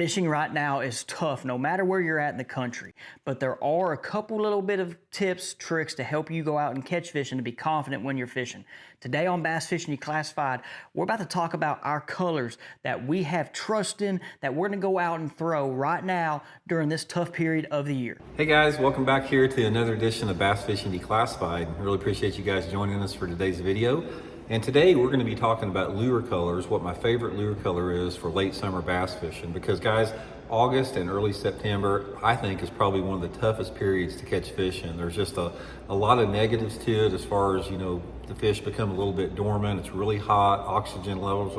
Fishing right now is tough no matter where you're at in the country, but there are a couple little bit of tips, tricks to help you go out and catch fish and to be confident when you're fishing. Today on Bass Fishing Declassified, we're about to talk about our colors that we have trust in, that we're gonna go out and throw right now during this tough period of the year. Hey guys, welcome back here to another edition of Bass Fishing Declassified. I really appreciate you guys joining us for today's video. And today we're going to be talking about lure colors, what my favorite lure color is for late summer bass fishing. Because guys, August and early September, I think, is probably one of the toughest periods to catch fish in. There's just a lot of negatives to it as far as, the fish become a little bit dormant. It's really hot, oxygen levels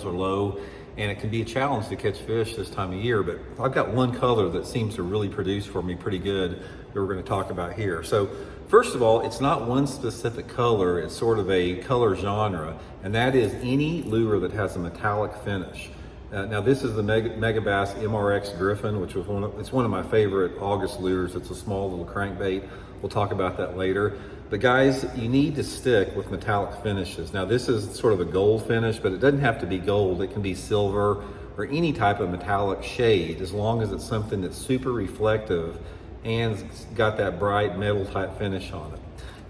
are low, and it can be a challenge to catch fish this time of year. But I've got one color that seems to really produce for me pretty good that we're going to talk about here. So first of all, it's not one specific color, it's sort of a color genre, and that is any lure that has a metallic finish. Now this is the Megabass MRX Griffin, which was one of my favorite August lures. It's a small little crankbait. We'll talk about that later. But guys, you need to stick with metallic finishes. Now this is sort of a gold finish, but it doesn't have to be gold. It can be silver or any type of metallic shade, as long as it's something that's super reflective and it's got that bright metal type finish on it.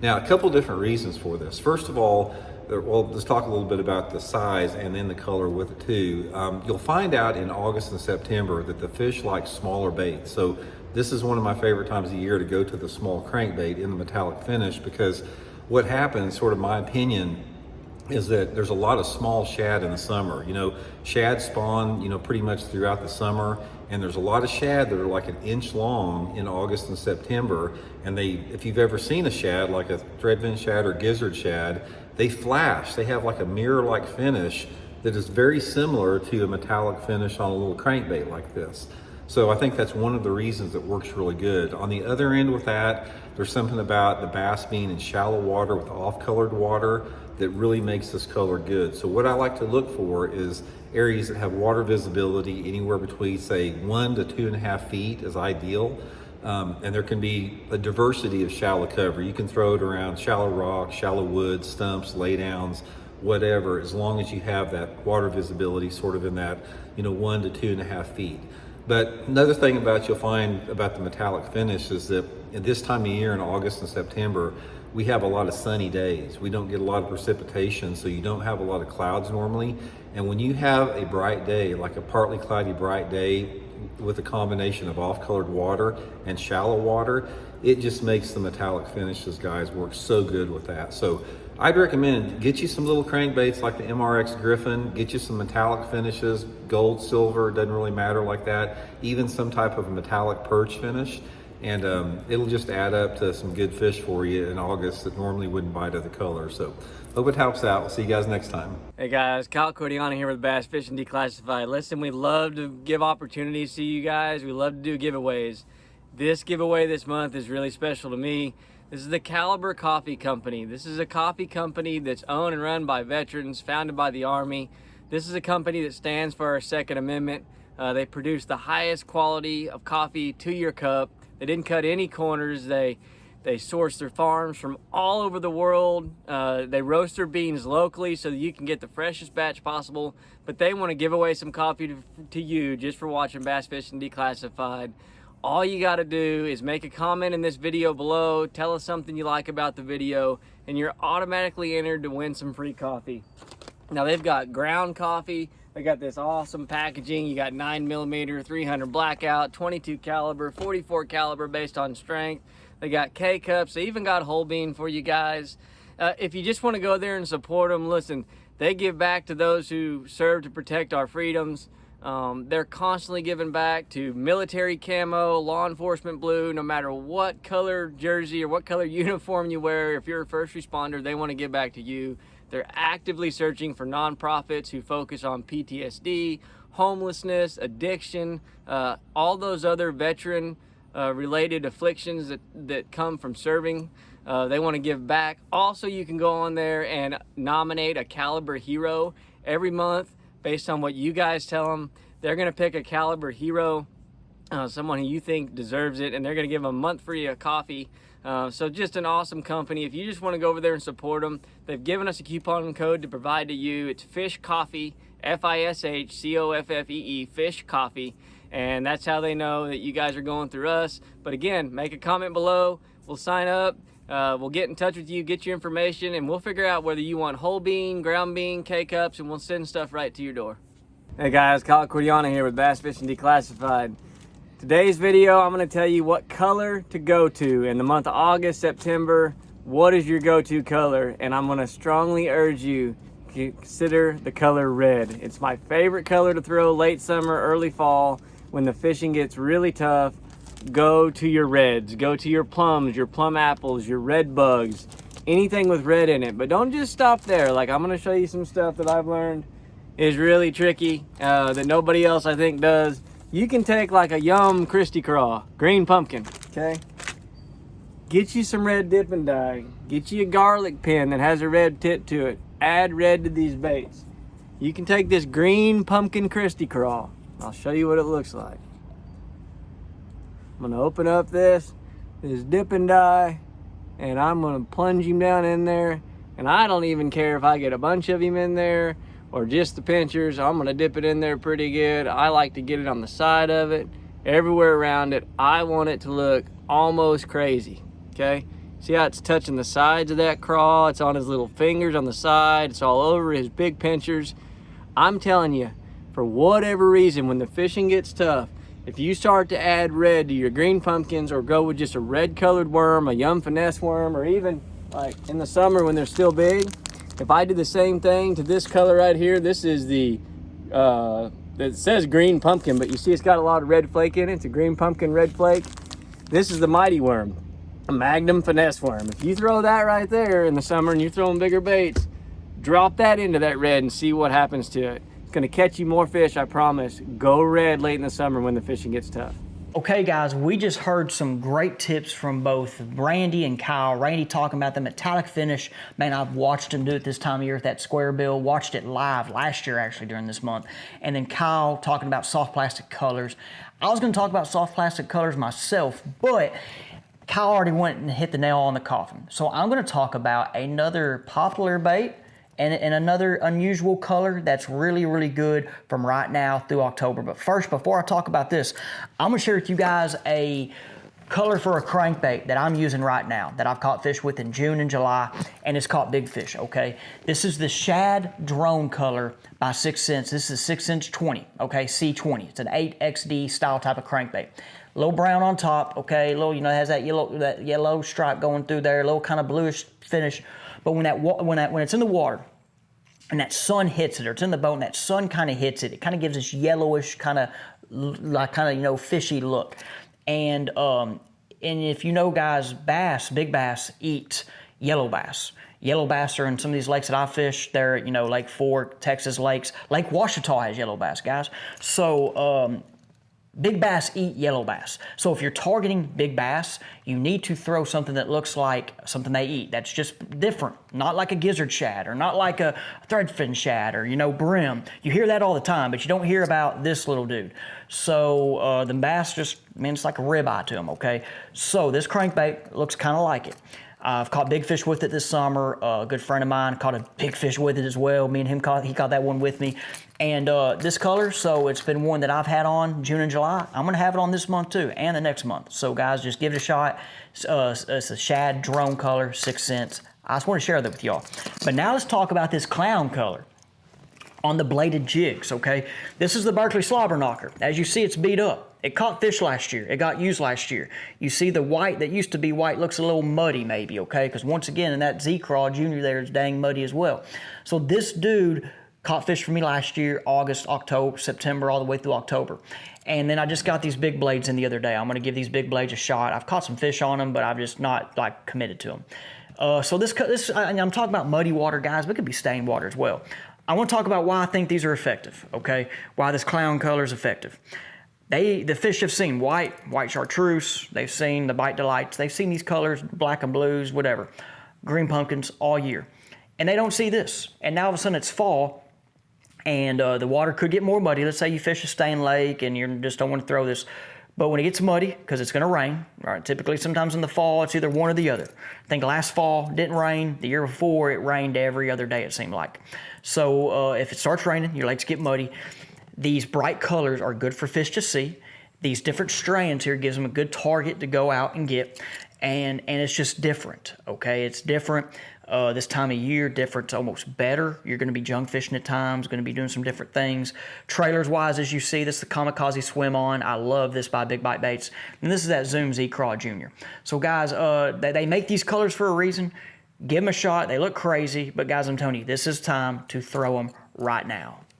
Now, a couple different reasons for this. First of all, well, let's talk a little bit about the size and then the color with it too. You'll find out in August and September that the fish like smaller baits. So this is one of my favorite times of year to go to the small crankbait in the metallic finish, because what happens, sort of my opinion, is that there's a lot of small shad in the summer. Shad spawn, pretty much throughout the summer, and there's a lot of shad that are like an inch long in August and September. And if you've ever seen a shad, like a threadfin shad or gizzard shad, they flash. They have like a mirror-like finish that is very similar to a metallic finish on a little crankbait like this. So I think that's one of the reasons it works really good. On the other end with that, there's something about the bass being in shallow water with off-colored water that really makes this color good. So what I like to look for is areas that have water visibility anywhere between, say, 1 to 2.5 feet is ideal. And there can be a diversity of shallow cover. You can throw it around shallow rock, shallow wood, stumps, laydowns, whatever, as long as you have that water visibility sort of in that, 1 to 2.5 feet. But another thing you'll find about the metallic finish is that at this time of year in August and September, we have a lot of sunny days. We don't get a lot of precipitation, so you don't have a lot of clouds normally. And when you have a bright day, like a partly cloudy bright day with a combination of off-colored water and shallow water, it just makes the metallic finishes, guys, work so good with that. So I'd recommend get you some little crankbaits like the MRX Griffin, get you some metallic finishes, gold, silver, doesn't really matter like that, even some type of metallic perch finish, and it'll just add up to some good fish for you in August that normally wouldn't bite other colors. So hope it helps out. We'll see you guys next time. Hey guys, Kyle Cordiana here with Bass Fishing Declassified. Listen, we love to give opportunities to you guys. We love to do giveaways. This giveaway this month is really special to me. This is the Caliber Coffee Company. This is a coffee company that's owned and run by veterans, founded by the Army. This is a company that stands for our Second Amendment. They produce the highest quality of coffee to your cup. They didn't cut any corners. They source their farms from all over the world. They roast their beans locally so that you can get the freshest batch possible. But they want to give away some coffee to you just for watching Bass Fishing Declassified. All you got to do is make a comment in this video below, tell us something you like about the video, and you're automatically entered to win some free coffee. Now they've got ground coffee. They got this awesome packaging. You got 9mm, 300 blackout, 22 caliber, 44 caliber based on strength. They got K-cups. They even got whole bean for you guys. If you just want to go there and support them, listen, they give back to those who serve to protect our freedoms. They're constantly giving back to military camo, law enforcement blue, no matter what color jersey or what color uniform you wear. If you're a first responder, they want to give back to you. They're actively searching for nonprofits who focus on PTSD, homelessness, addiction, all those other veteran related afflictions that come from serving. They want to give back. Also, you can go on there and nominate a Caliber hero every month based on what you guys tell them. They're going to pick a Caliber hero, someone who you think deserves it, and they're going to give them a month free of coffee. So just an awesome company. If you just want to go over there and support them, they've given us a coupon code to provide to you. It's Fish Coffee FISHCOFFEE, Fish Coffee. And that's how they know that you guys are going through us. But again, make a comment below. We'll sign up. We'll get in touch with you, get your information, and we'll figure out whether you want whole bean, ground bean, K-Cups, and we'll send stuff right to your door. Hey guys, Kyle Cordiana here with Bass Fishing Declassified. Today's video, I'm going to tell you what color to go to in the month of August, September. What is your go-to color? And I'm going to strongly urge you to consider the color red. It's my favorite color to throw late summer, early fall. When the fishing gets really tough, go to your reds. Go to your plums, your plum apples, your red bugs, anything with red in it. But don't just stop there. Like, I'm going to show you some stuff that I've learned is really tricky that nobody else I think does. You can take like a Yum Christy Craw, green pumpkin, okay? Get you some red dipping dye. Get you a garlic pin that has a red tip to it. Add red to these baits. You can take this green pumpkin Christy Craw. I'll show you what it looks like. I'm gonna open up this dipping dye, and I'm gonna plunge him down in there. And I don't even care if I get a bunch of him in there or just the pinchers. I'm gonna dip it in there pretty good. I like to get it on the side of it, everywhere around it. I want it to look almost crazy, okay? See how it's touching the sides of that craw? It's on his little fingers on the side. It's all over his big pinchers. I'm telling you, for whatever reason, when the fishing gets tough, if you start to add red to your green pumpkins or go with just a red colored worm, a Yum Finesse worm, or even like in the summer when they're still big, if I do the same thing to this color right here, this is the, it says green pumpkin, but you see it's got a lot of red flake in it. It's a green pumpkin red flake. This is the mighty worm, a Magnum Finesse worm. If you throw that right there in the summer and you're throwing bigger baits, drop that into that red and see what happens to it. It's gonna catch you more fish, I promise. Go red late in the summer when the fishing gets tough. Okay guys, we just heard some great tips from both Randy and Kyle. Randy talking about the metallic finish. Man, I've watched him do it this time of year at that square bill. Watched it live last year actually during this month. And then Kyle talking about soft plastic colors. I was gonna talk about soft plastic colors myself, but Kyle already went and hit the nail on the coffin. So I'm gonna talk about another popular bait and another unusual color that's really, really good from right now through October. But first, before I talk about this, I'm gonna share with you guys a color for a crankbait that I'm using right now that I've caught fish with in June and July, and it's caught big fish, okay? This is the Shad Drone color by 6 Cents. This is 6" 20, okay, C20. It's an 8XD style type of crankbait. A little brown on top, okay, little, you know, it has that yellow stripe going through there, a little kind of bluish finish. But when it's in the water and that sun hits it, or it's in the boat and that sun kind of hits it, it kind of gives this yellowish kind of you know, fishy look. And if you know, guys, big bass eat yellow bass. Yellow bass are in some of these lakes that I fish. They're, you know, Lake Fork, Texas lakes. Lake Ouachita has yellow bass, guys. So big bass eat yellow bass. So if you're targeting big bass, you need to throw something that looks like something they eat. That's just different. Not like a gizzard shad, or not like a threadfin shad, or, you know, brim. You hear that all the time, but you don't hear about this little dude. So the bass just, I mean, it's like a ribeye to them, okay? So this crankbait looks kind of like it. I've caught big fish with it this summer. A good friend of mine caught a big fish with it as well. Me and him he caught that one with me. And this color, so it's been one that I've had on June and July. I'm gonna have it on this month too, and the next month. So guys, just give it a shot. It's a Shad Drone color, 6 Cents. I just want to share that with y'all. But now let's talk about this clown color on the bladed jigs, okay? This is the Berkeley Slobber Knocker. As you see, it's beat up. It caught fish last year. It got used last year. You see the white that used to be white looks a little muddy maybe, okay? Because once again, in that Z-Craw Junior there is dang muddy as well. So this dude caught fish for me last year, August, October, September, all the way through October. And then I just got these big blades in the other day. I'm gonna give these big blades a shot. I've caught some fish on them, but I'm just not like committed to them. So I'm talking about muddy water, guys, but it could be stained water as well. I want to talk about why I think these are effective, okay? Why this clown color is effective. The fish have seen white chartreuse, they've seen the Bite Delights, they've seen these colors, black and blues, whatever, green pumpkins all year. And they don't see this. And now all of a sudden it's fall, and the water could get more muddy. Let's say you fish a stained lake and you just don't want to throw this But when it gets muddy, because it's going to rain, right, typically sometimes in the fall, it's either one or the other. I think last fall didn't rain. The year before, it rained every other day, it seemed like. So if it starts raining, your lakes get muddy. These bright colors are good for fish to see. These different strands here gives them a good target to go out and get. And it's just different, okay? It's different. This time of year, different, almost better. You're going to be junk fishing at times, going to be doing some different things. Trailers wise, as you see, this is the Kamikaze Swim On. I love this by Big Bite Baits. And this is that Zoom Z Craw Jr. So guys, they make these colors for a reason. Give them a shot. They look crazy, but guys, I'm telling you, this is time to throw them right now.